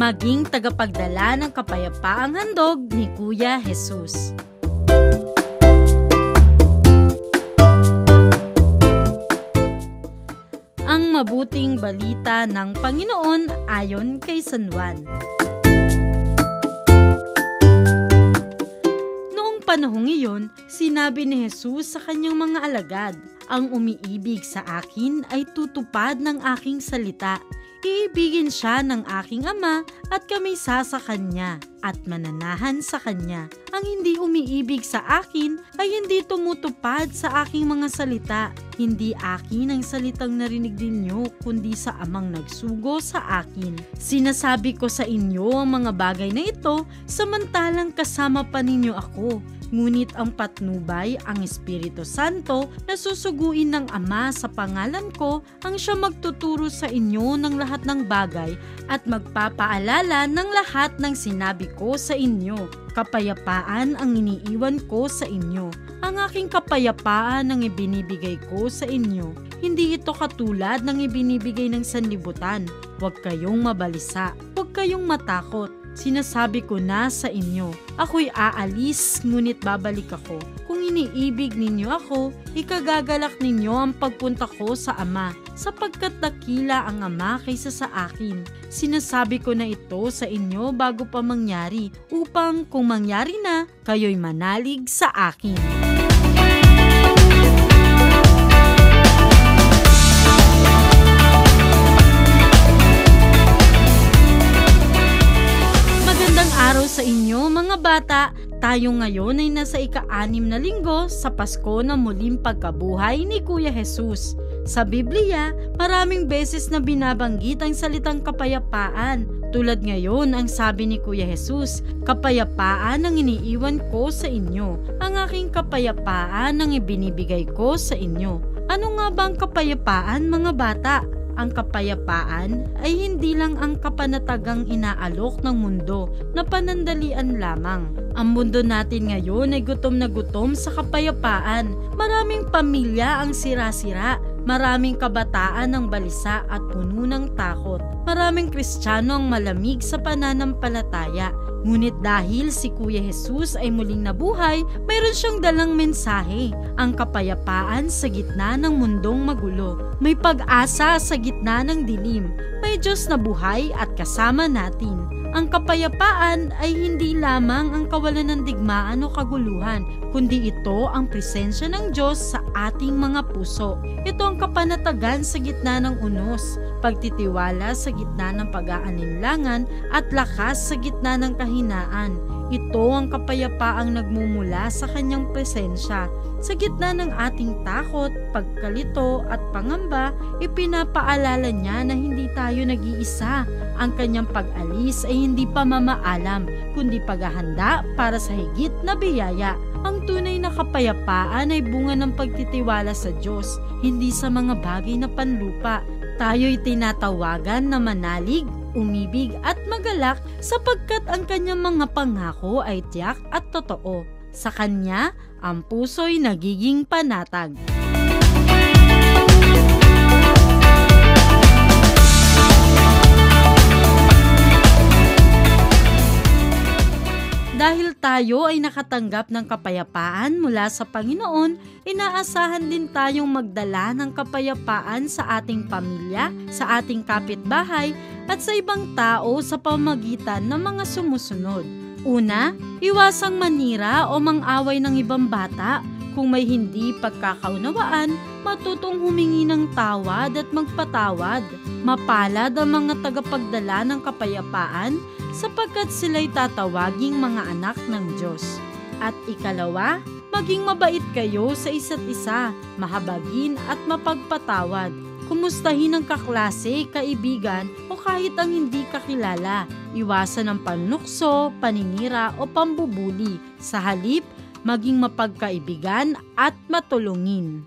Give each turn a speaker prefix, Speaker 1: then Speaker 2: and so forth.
Speaker 1: maging tagapagdala ng kapayapaang handog ni Kuya Jesus. Ang mabuting balita ng Panginoon ayon kay San Juan. Noong panahong iyon, sinabi ni Jesus sa kanyang mga alagad, "Ang umiibig sa akin ay tutupad ng aking salita. Iibigin siya ng aking Ama at kami sa kanya at mananahan sa kanya. Ang hindi umiibig sa akin ay hindi tumutupad sa aking mga salita. Hindi akin ang salitang narinig ninyo, kundi sa Amang nagsugo sa akin. Sinasabi ko sa inyo ang mga bagay na ito, samantalang kasama pa ninyo ako. Ngunit ang patnubay, ang Espiritu Santo, na susuguin ng Ama sa pangalan ko, ang siya magtuturo sa inyo ng lahat ng bagay at magpapaalala ng lahat ng sinabi ko sa inyo. Kapayapaan ang iniiwan ko sa inyo. Ang aking kapayapaan ang ibinibigay ko sa inyo. Hindi ito katulad ng ibinibigay ng sanlibutan. Huwag kayong mabalisa. Huwag kayong matakot. Sinasabi ko na sa inyo, ako'y aalis, ngunit babalik ako. Kung iniibig ninyo ako, ikagagalak ninyo ang pagpunta ko sa Ama, sapagkat dakila ang Ama kaysa sa akin. Sinasabi ko na ito sa inyo bago pa mangyari, upang kung mangyari na, kayo'y manalig sa akin." Araw sa inyo mga bata, tayo ngayon ay nasa ika-6 na linggo sa Pasko na muling pagkabuhay ni Kuya Jesus. Sa Biblia, maraming beses na binabanggit ang salitang kapayapaan. Tulad ngayon ang sabi ni Kuya Jesus, "Kapayapaan ang iniiwan ko sa inyo. Ang aking kapayapaan ang ibinibigay ko sa inyo." Ano nga ba ang kapayapaan mga bata? Ang kapayapaan ay hindi lang ang kapanatagang inaalok ng mundo na panandalian lamang. Ang mundo natin ngayon ay gutom na gutom sa kapayapaan. Maraming pamilya ang sira-sira, maraming kabataan ang balisa at puno ng takot. Maraming Kristiyano ang malamig sa pananampalataya. Ngunit dahil si Kuya Jesus ay muling nabuhay, mayroon siyang dalang mensahe, ang kapayapaan sa gitna ng mundong magulo. May pag-asa sa gitna ng dilim. May Diyos na buhay at kasama natin. Ang kapayapaan ay hindi lamang ang kawalan ng digmaan o kaguluhan, kundi ito ang presensya ng Diyos sa ating mga puso. Ito ang kapanatagan sa gitna ng unos, pagtitiwala sa gitna ng pag-aalinlangan at lakas sa gitna ng kahinaan. Ito ang kapayapaang nagmumula sa kanyang presensya. Sa gitna ng ating takot, pagkalito at pangamba, ipinapaalala niya na hindi tayo nag-iisa. Ang kanyang pag-alis ay hindi pamamaalam, kundi paghahanda para sa higit na biyaya. Ang tunay na kapayapaan ay bunga ng pagtitiwala sa Diyos, hindi sa mga bagay na panlupa. Tayo'y tinatawagan na manalig, umibig at magalak sapagkat ang kanyang mga pangako ay tiyak at totoo. Sa kanya, ang puso'y nagiging panatag. Dahil tayo ay nakatanggap ng kapayapaan mula sa Panginoon, inaasahan din tayong magdala ng kapayapaan sa ating pamilya, sa ating kapitbahay, at sa ibang tao sa pamamagitan ng mga sumusunod. Una, iwasang manira o mang-away ng ibang bata. Kung may hindi pagkakaunawaan, matutong humingi ng tawad at magpatawad. Mapalad ang mga tagapagdala ng kapayapaan sapagkat sila'y tatawaging mga anak ng Diyos. At ikalawa, maging mabait kayo sa isa't isa, mahabagin at mapagpatawad. Kumustahin ang kaklase, kaibigan o kahit ang hindi kakilala. Iwasan ang panlukso, paninira o pambubuli. Sa halip, maging mapagkaibigan at matulungin.